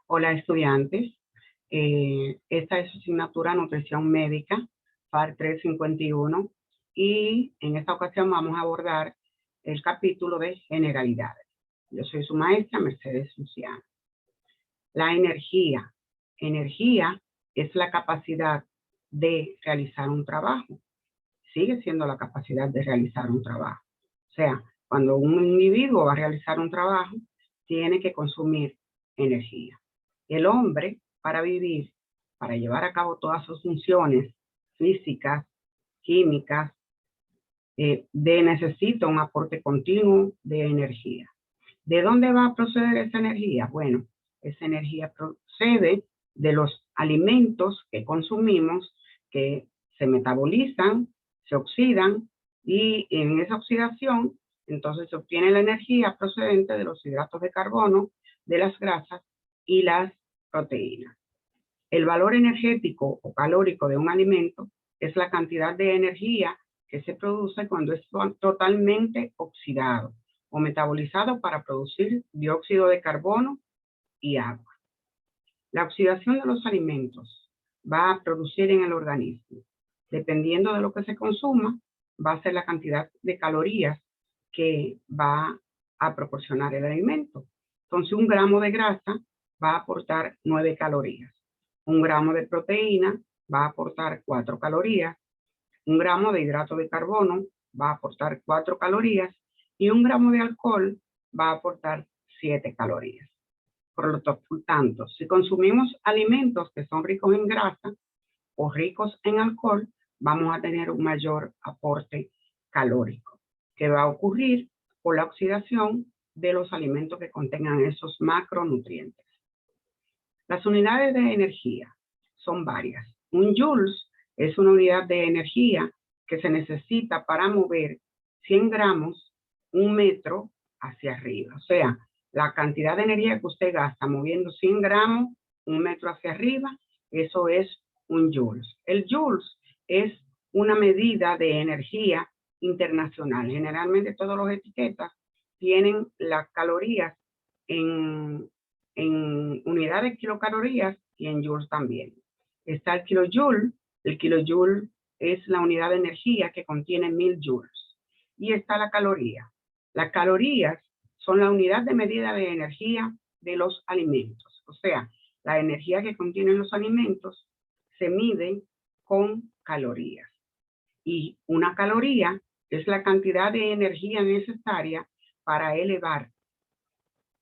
Hola estudiantes, esta es su asignatura Nutrición Médica, FAR 351, y en esta ocasión vamos a abordar el capítulo de generalidades. Yo soy su maestra, Mercedes Luciano. La energía. Energía es la capacidad de realizar un trabajo. Sigue siendo la capacidad de realizar un trabajo. O sea, cuando un individuo va a realizar un trabajo, tiene que consumir energía. El hombre, para vivir, para llevar a cabo todas sus funciones físicas, químicas, necesita un aporte continuo de energía. ¿De dónde va a proceder esa energía? Bueno, esa energía procede de los alimentos que consumimos, que se metabolizan, se oxidan, y en esa oxidación, entonces se obtiene la energía procedente de los hidratos de carbono, de las grasas y las proteínas. El valor energético o calórico de un alimento es la cantidad de energía que se produce cuando es totalmente oxidado o metabolizado para producir dióxido de carbono y agua. La oxidación de los alimentos va a producir en el organismo, dependiendo de lo que se consuma, va a ser la cantidad de calorías que va a proporcionar el alimento. Entonces, 1 gramo de grasa va a aportar 9 calorías. 1 gramo de proteína va a aportar 4 calorías. 1 gramo de hidrato de carbono va a aportar 4 calorías. Y 1 gramo de alcohol va a aportar 7 calorías. Por lo tanto, si consumimos alimentos que son ricos en grasa o ricos en alcohol, vamos a tener un mayor aporte calórico, que va a ocurrir por la oxidación de los alimentos que contengan esos macronutrientes. Las unidades de energía son varias. Un joules es una unidad de energía que se necesita para mover 100 gramos 1 metro hacia arriba. O sea, la cantidad de energía que usted gasta moviendo 100 gramos 1 metro hacia arriba, eso es un joules. El joules es una medida de energía internacional. Generalmente todas las etiquetas tienen las calorías en unidades kilocalorías y en joules también. Está el kilojoule. El kilojoule es la unidad de energía que contiene 1000 joules. Y está la caloría. Las calorías son la unidad de medida de energía de los alimentos. O sea, la energía que contienen los alimentos se mide con calorías. Y una caloría es la cantidad de energía necesaria para elevar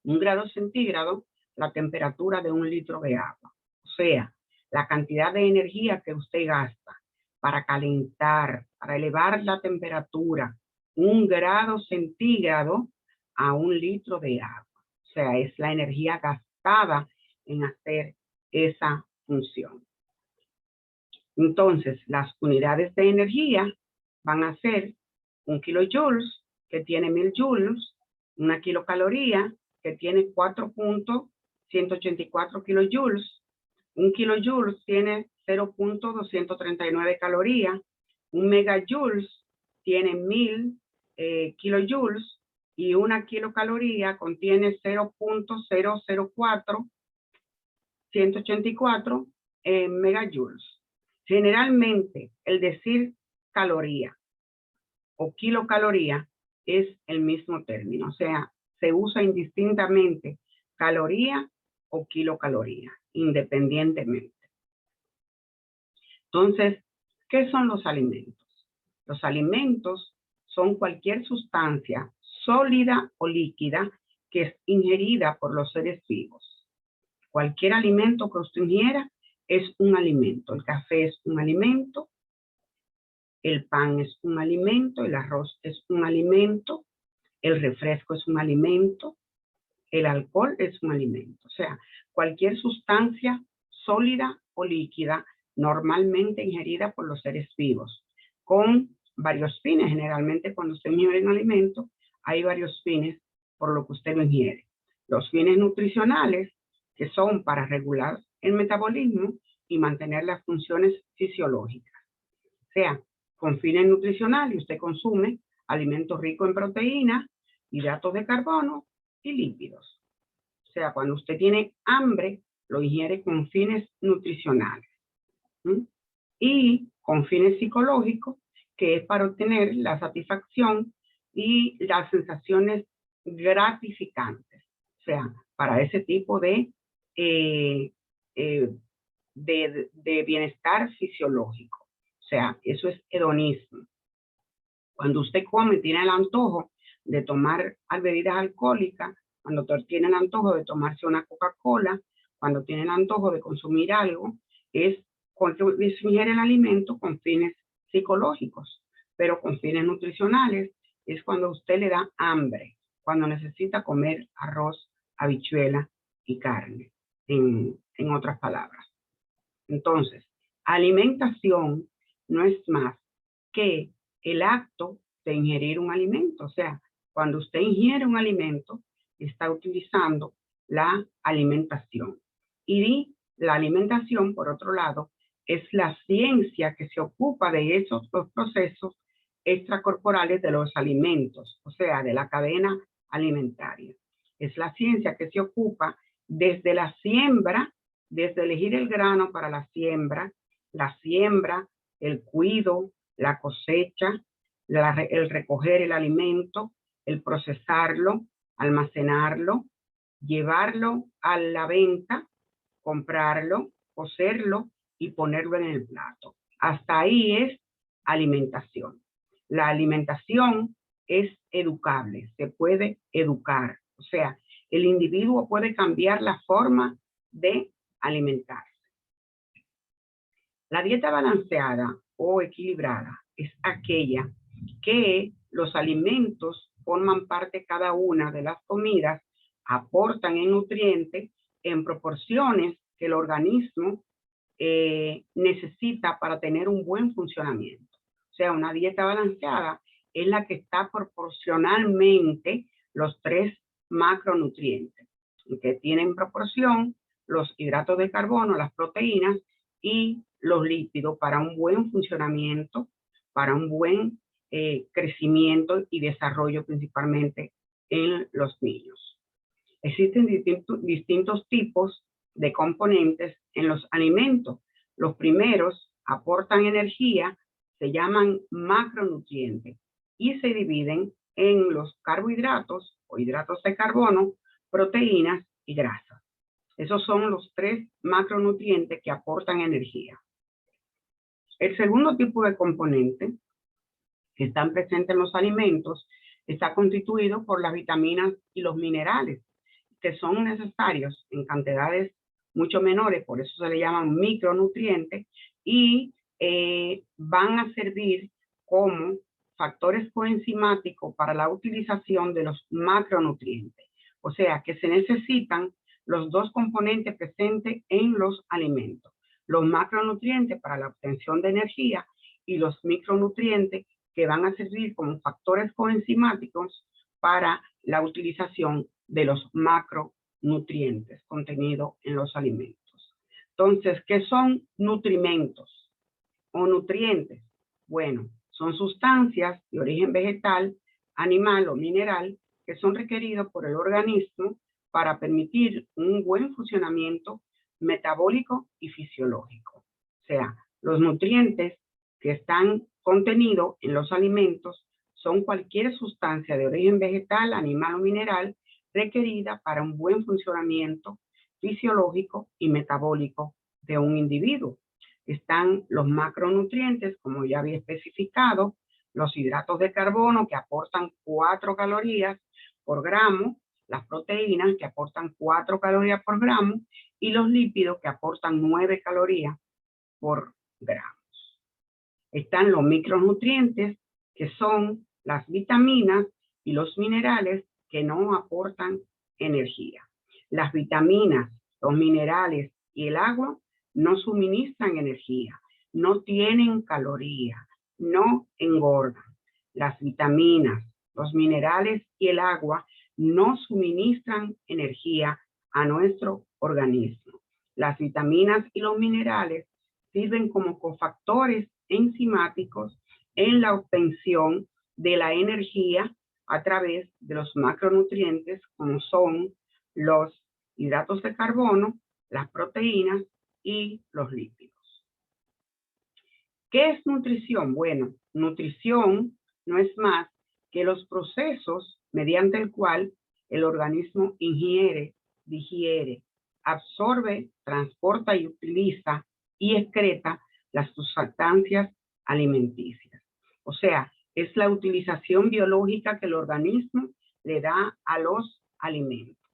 1 grado centígrado la temperatura de 1 litro de agua. O sea, la cantidad de energía que usted gasta para calentar, para elevar la temperatura 1 grado centígrado a 1 litro de agua. O sea, es la energía gastada en hacer esa función. Entonces, las unidades de energía van a ser 1 kilojoules, que tiene 1000 joules, 1 kilocaloría, que tiene 4.184 kilojoules. 1 kilojoules tiene 0.239 calorías. 1 megajoules tiene 1000 kilojoules y 1 kilocaloría contiene 0.004 megajoules. Generalmente, el decir caloría o kilocaloría es el mismo término, o sea, se usa indistintamente caloría o kilocaloría, independientemente. Entonces, ¿qué son los alimentos? Los alimentos son cualquier sustancia sólida o líquida que es ingerida por los seres vivos. Cualquier alimento que usted ingiera es un alimento. El café es un alimento, el pan es un alimento, el arroz es un alimento, el refresco es un alimento, el alcohol es un alimento. O sea, cualquier sustancia sólida o líquida normalmente ingerida por los seres vivos, con varios fines. Generalmente cuando usted ingiere un alimento, hay varios fines por lo que usted lo ingiere. Los fines nutricionales, que son para regular el metabolismo y mantener las funciones fisiológicas. O sea, con fines nutricionales usted consume alimentos ricos en proteínas, hidratos de carbono y lípidos. O sea, cuando usted tiene hambre, lo ingiere con fines nutricionales. ¿Sí? Y con fines psicológicos, que es para obtener la satisfacción y las sensaciones gratificantes. O sea, para ese tipo de bienestar fisiológico. O sea, eso es hedonismo. Cuando usted come, tiene el antojo de tomar bebidas alcohólicas, cuando tiene el antojo de tomarse una Coca-Cola, cuando tiene el antojo de consumir algo, es cuando se ingiere el alimento con fines psicológicos, pero con fines nutricionales es cuando usted le da hambre, cuando necesita comer arroz, habichuela y carne, en otras palabras. Entonces, alimentación no es más que el acto de ingerir un alimento. O sea, cuando usted ingiere un alimento, está utilizando la alimentación. Y la alimentación, por otro lado, es la ciencia que se ocupa de esos los procesos extracorporales de los alimentos, o sea, de la cadena alimentaria. Es la ciencia que se ocupa desde la siembra, desde elegir el grano para la siembra, el cuido, la cosecha, el recoger el alimento, el procesarlo, almacenarlo, llevarlo a la venta, comprarlo, cocerlo y ponerlo en el plato. Hasta ahí es alimentación. La alimentación es educable, se puede educar. O sea, el individuo puede cambiar la forma de alimentarse. La dieta balanceada o equilibrada es aquella que los alimentos forman parte cada una de las comidas, aportan en nutrientes en proporciones que el organismo necesita para tener un buen funcionamiento. O sea, una dieta balanceada es la que está proporcionalmente los 3 macronutrientes, que tienen proporción los hidratos de carbono, las proteínas y los lípidos para un buen funcionamiento, para un buen crecimiento y desarrollo principalmente en los niños. Existen distintos tipos de componentes en los alimentos. Los primeros aportan energía, se llaman macronutrientes y se dividen en los carbohidratos o hidratos de carbono, proteínas y grasas. Esos son los 3 macronutrientes que aportan energía. El segundo tipo de componente que están presentes en los alimentos está constituido por las vitaminas y los minerales, que son necesarios en cantidades mucho menores, por eso se le llaman micronutrientes, y van a servir como factores coenzimáticos para la utilización de los macronutrientes. O sea, que se necesitan los 2 componentes presentes en los alimentos. Los macronutrientes para la obtención de energía y los micronutrientes que van a servir como factores coenzimáticos para la utilización de los macronutrientes contenidos en los alimentos. Entonces, ¿qué son nutrimentos o nutrientes? Bueno, son sustancias de origen vegetal, animal o mineral que son requeridos por el organismo para permitir un buen funcionamiento metabólico y fisiológico. O sea, los nutrientes que están contenidos en los alimentos son cualquier sustancia de origen vegetal, animal o mineral requerida para un buen funcionamiento fisiológico y metabólico de un individuo. Están los macronutrientes, como ya había especificado, los hidratos de carbono que aportan 4 calorías por gramo, las proteínas que aportan 4 calorías por gramo y los lípidos que aportan 9 calorías por gramo. Están los micronutrientes, que son las vitaminas y los minerales que no aportan energía. Las vitaminas, los minerales y el agua no suministran energía, no tienen calorías, no engordan. Las vitaminas, los minerales y el agua no suministran energía a nuestro organismo. Las vitaminas y los minerales sirven como cofactores enzimáticos en la obtención de la energía a través de los macronutrientes, como son los hidratos de carbono, las proteínas y los lípidos. ¿Qué es nutrición? Bueno, nutrición no es más que los procesos mediante el cual el organismo ingiere, digiere, absorbe, transporta y utiliza y excreta las sustancias alimenticias. O sea, es la utilización biológica que el organismo le da a los alimentos.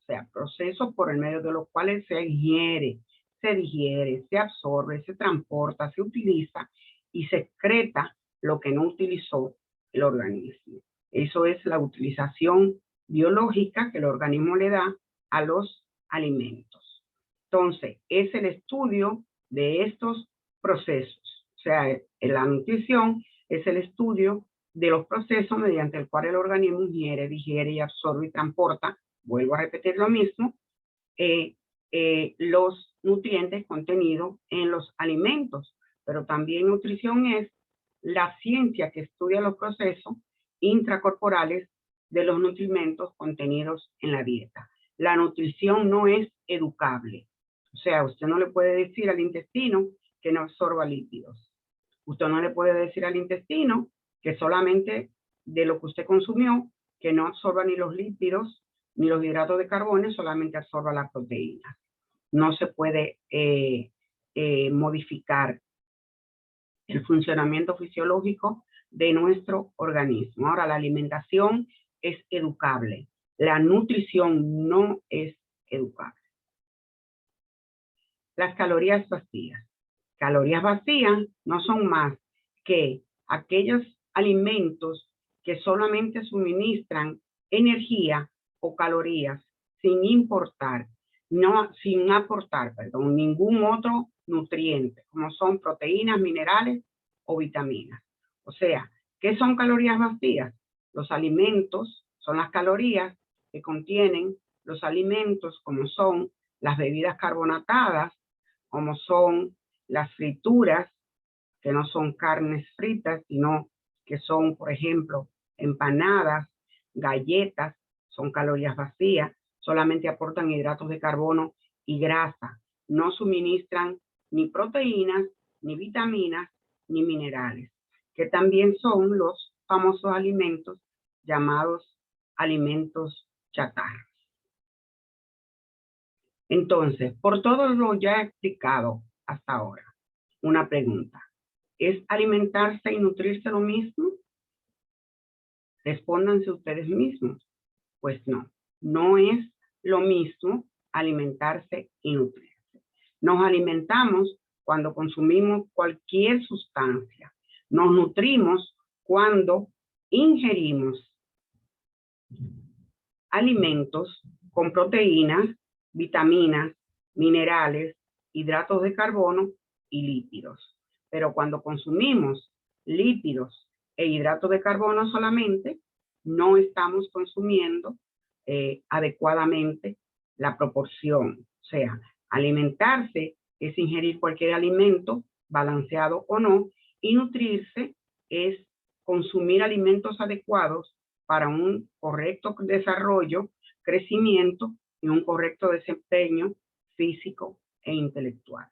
O sea, procesos por el medio de los cuales se ingiere, se digiere, se absorbe, se transporta, se utiliza y se excreta lo que no utilizó el organismo. Eso es la utilización biológica que el organismo le da a los alimentos. Entonces, es el estudio de estos procesos. O sea, la nutrición es el estudio de los procesos mediante el cual el organismo ingiere, digiere y absorbe y transporta, vuelvo a repetir lo mismo, los nutrientes contenidos en los alimentos. Pero también nutrición es la ciencia que estudia los procesos intracorporales de los nutrimentos contenidos en la dieta. La nutrición no es educable. O sea, usted no le puede decir al intestino que no absorba lípidos. Usted no le puede decir al intestino que solamente de lo que usted consumió, que no absorba ni los lípidos ni los hidratos de carbono, solamente absorba las proteínas. No se puede modificar el funcionamiento fisiológico de nuestro organismo. Ahora, la alimentación es educable. La nutrición no es educable. Las calorías vacías. Calorías vacías no son más que aquellos alimentos que solamente suministran energía o calorías sin aportar ningún otro nutriente, como son proteínas, minerales o vitaminas. O sea, ¿qué son calorías vacías? Los alimentos son las calorías que contienen los alimentos, como son las bebidas carbonatadas, como son las frituras, que no son carnes fritas, sino que son, por ejemplo, empanadas, galletas, son calorías vacías, solamente aportan hidratos de carbono y grasa, no suministran ni proteínas, ni vitaminas, ni minerales, que también son los famosos alimentos llamados alimentos chatarra. Entonces, por todo lo ya explicado hasta ahora, una pregunta. ¿Es alimentarse y nutrirse lo mismo? Respóndanse ustedes mismos. Pues no, no es lo mismo alimentarse y nutrirse. Nos alimentamos cuando consumimos cualquier sustancia. Nos nutrimos cuando ingerimos alimentos con proteínas, vitaminas, minerales, hidratos de carbono y lípidos. Pero cuando consumimos lípidos e hidratos de carbono solamente, no estamos consumiendo adecuadamente la proporción. O sea, alimentarse es ingerir cualquier alimento, balanceado o no, y nutrirse es consumir alimentos adecuados para un correcto desarrollo, crecimiento y un correcto desempeño físico e intelectual.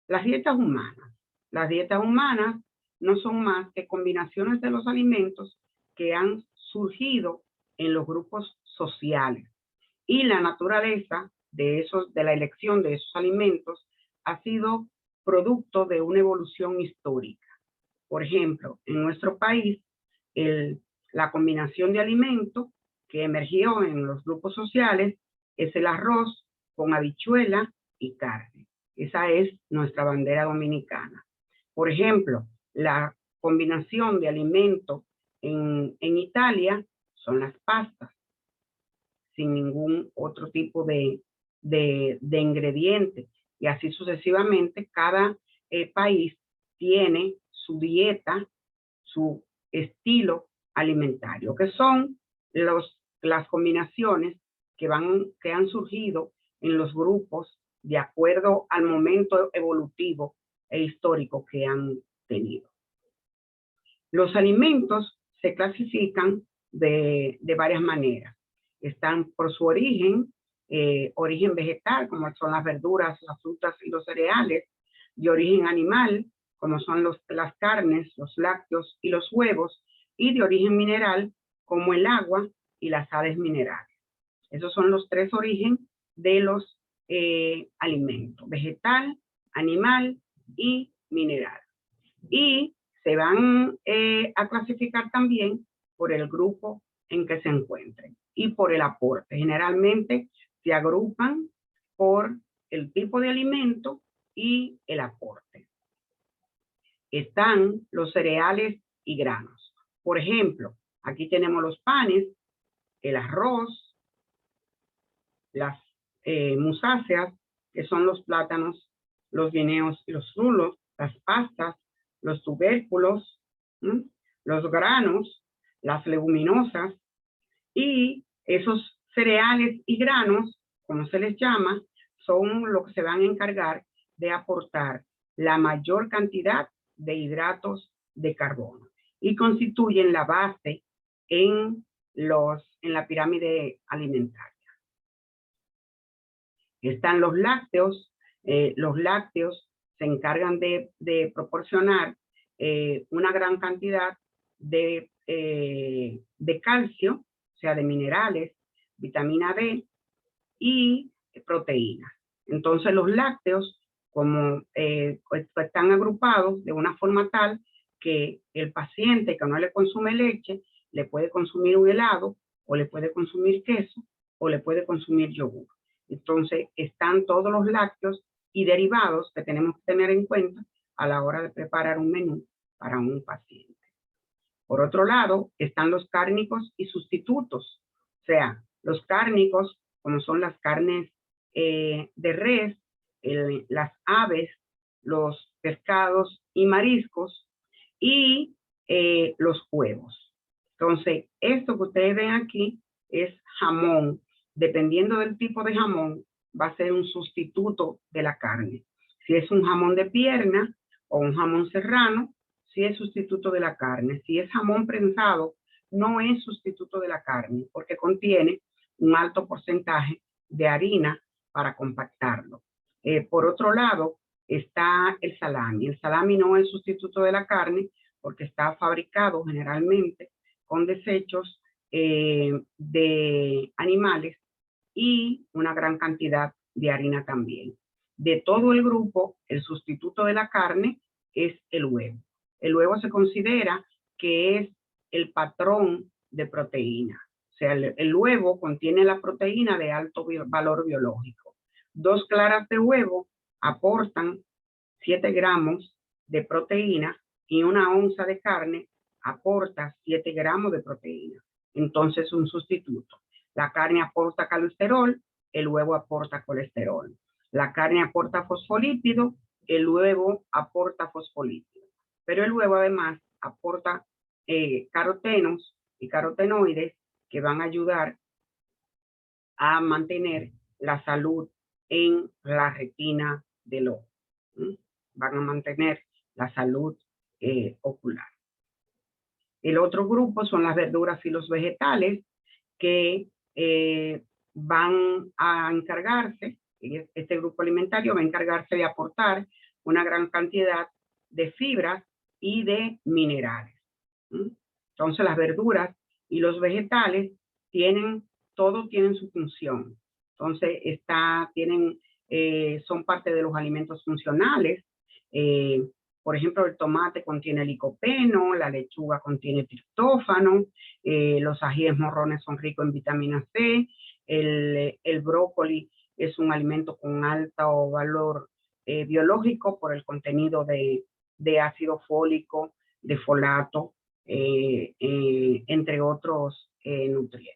Las dietas humanas. Las dietas humanas no son más que combinaciones de los alimentos que han surgido en los grupos sociales. Y la naturaleza de la elección de esos alimentos ha sido producto de una evolución histórica. Por ejemplo, en nuestro país, la combinación de alimentos que emergió en los grupos sociales es el arroz con habichuela y carne. Esa es nuestra bandera dominicana. Por ejemplo, la combinación de alimentos en Italia son las pastas, sin ningún otro tipo de ingredientes. Y así sucesivamente, cada país tiene su dieta, su estilo alimentario, que son las combinaciones que han surgido en los grupos de acuerdo al momento evolutivo e histórico que han tenido. Los alimentos se clasifican de varias maneras. Están por su origen, origen vegetal, como son las verduras, las frutas y los cereales, de origen animal, como son las carnes, los lácteos y los huevos, y de origen mineral, como el agua y las sales minerales. Esos son los tres orígenes de los alimentos: vegetal, animal y mineral. Y se van a clasificar también por el grupo en que se encuentren y por el aporte. Generalmente se agrupan por el tipo de alimento y el aporte. Están los cereales y granos. Por ejemplo, aquí tenemos los panes, el arroz, las musáceas, que son los plátanos, los guineos y los rulos, las pastas, los tubérculos, los granos, las leguminosas, y esos cereales y granos, como se les llama, son los que se van a encargar de aportar la mayor cantidad de hidratos de carbono y constituyen la base en la pirámide alimentaria. Están los lácteos. Los lácteos se encargan de proporcionar una gran cantidad de calcio, o sea, de minerales, vitamina D y proteínas. Entonces los lácteos, como están agrupados de una forma tal que el paciente que no le consume leche, le puede consumir un helado, o le puede consumir queso, o le puede consumir yogur. Entonces están todos los lácteos y derivados que tenemos que tener en cuenta a la hora de preparar un menú para un paciente. Por otro lado, están los cárnicos y sustitutos. O sea, los cárnicos, como son las carnes de res, las aves, los pescados y mariscos, y los huevos. Entonces, esto que ustedes ven aquí es jamón. Dependiendo del tipo de jamón, va a ser un sustituto de la carne. Si es un jamón de pierna o un jamón serrano, sí es sustituto de la carne. Si es jamón prensado, no es sustituto de la carne, porque contiene un alto porcentaje de harina para compactarlo. Por otro lado, está el salami. El salami no es sustituto de la carne porque está fabricado generalmente con desechos de animales y una gran cantidad de harina también. De todo el grupo, el sustituto de la carne es el huevo. El huevo se considera que es el patrón de proteína. O sea, el huevo contiene la proteína de alto valor biológico. 2 claras de huevo aportan 7 gramos de proteína y 1 onza de carne aporta 7 gramos de proteína. Entonces, un sustituto. La carne aporta colesterol, el huevo aporta colesterol. La carne aporta fosfolípido, el huevo aporta fosfolípido. Pero el huevo además aporta carotenos y carotenoides que van a ayudar a mantener la salud en la retina del ojo. Van a mantener la salud ocular. El otro grupo son las verduras y los vegetales, que van a encargarse, este grupo alimentario va a encargarse de aportar una gran cantidad de fibras y de minerales. Entonces las verduras y los vegetales todos tienen su función. Entonces son parte de los alimentos funcionales. Por ejemplo, el tomate contiene licopeno, la lechuga contiene triptófano, los ajíes morrones son ricos en vitamina C, el brócoli es un alimento con alto valor biológico por el contenido de ácido fólico, de folato, entre otros nutrientes.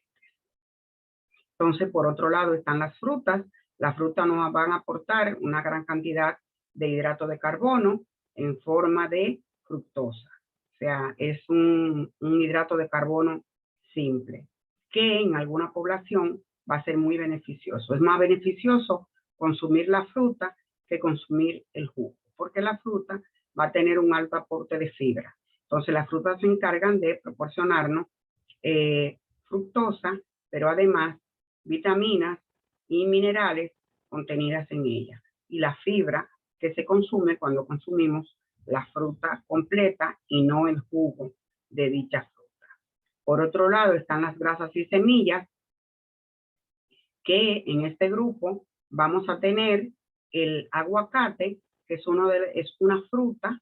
Entonces, por otro lado, están las frutas. Las frutas nos van a aportar una gran cantidad de hidrato de carbono en forma de fructosa. O sea, es un hidrato de carbono simple, que en alguna población va a ser muy beneficioso. Es más beneficioso consumir la fruta que consumir el jugo, porque la fruta va a tener un alto aporte de fibra. Entonces, las frutas se encargan de proporcionarnos fructosa, pero además vitaminas y minerales contenidas en ella, y la fibra que se consume cuando consumimos la fruta completa y no el jugo de dicha fruta. Por otro lado están las grasas y semillas, que en este grupo vamos a tener el aguacate, que es una fruta.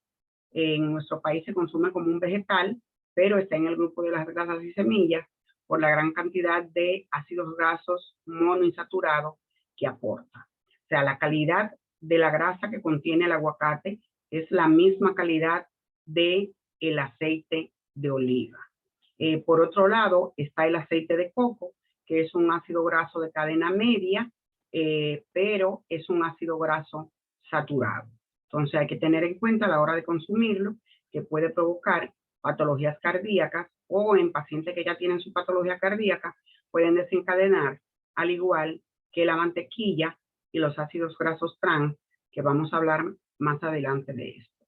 En nuestro país se consume como un vegetal, pero está en el grupo de las grasas y semillas por la gran cantidad de ácidos grasos monoinsaturados que aporta. O sea, la calidad de la grasa que contiene el aguacate es la misma calidad de el aceite de oliva. Por otro lado está el aceite de coco, que es un ácido graso de cadena media, pero es un ácido graso saturado. Entonces hay que tener en cuenta a la hora de consumirlo que puede provocar patologías cardíacas, o en pacientes que ya tienen su patología cardíaca pueden desencadenar, al igual que la mantequilla y los ácidos grasos trans, que vamos a hablar más adelante de esto.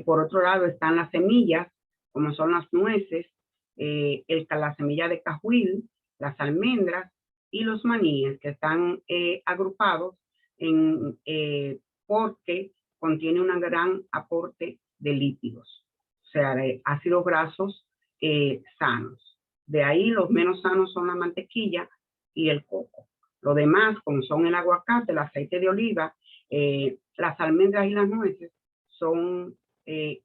Por otro lado están las semillas, como son las nueces, la semilla de cajuil, las almendras y los maníes, que están agrupados porque contiene un gran aporte de lípidos, o sea, de ácidos grasos sanos. De ahí los menos sanos son la mantequilla y el coco. Lo demás, como son el aguacate, el aceite de oliva, las almendras y las nueces, son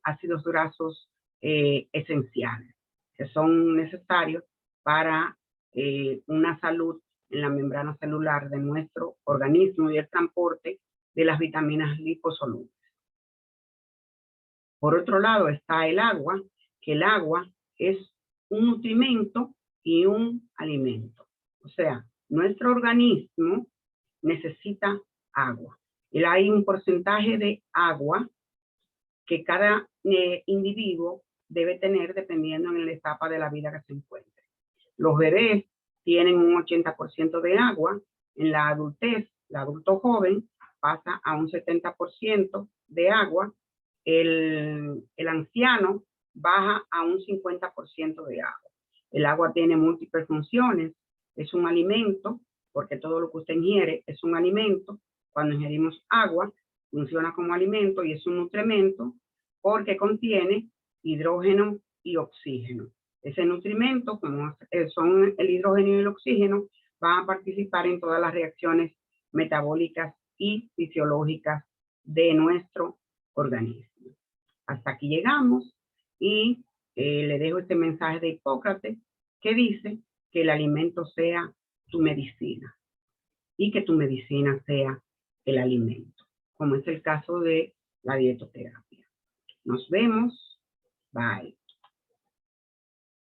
ácidos grasos esenciales, que son necesarios para una salud en la membrana celular de nuestro organismo y el transporte de las vitaminas liposolubles. Por otro lado está el agua, que el agua es un nutrimento y un alimento. O sea, nuestro organismo necesita agua. Y hay un porcentaje de agua que cada individuo debe tener dependiendo en la etapa de la vida que se encuentre. Los bebés tienen un 80% de agua. En la adultez, el adulto joven pasa a un 70% de agua. El anciano baja a un 50% de agua. El agua tiene múltiples funciones. Es un alimento, porque todo lo que usted ingiere es un alimento. Cuando ingerimos agua, funciona como alimento y es un nutrimento porque contiene hidrógeno y oxígeno. Ese nutrimento, como son el hidrógeno y el oxígeno, van a participar en todas las reacciones metabólicas y fisiológicas de nuestro organismo. Hasta aquí llegamos y le dejo este mensaje de Hipócrates que dice que el alimento sea tu medicina y que tu medicina sea el alimento, como es el caso de la dietoterapia. Nos vemos. Bye.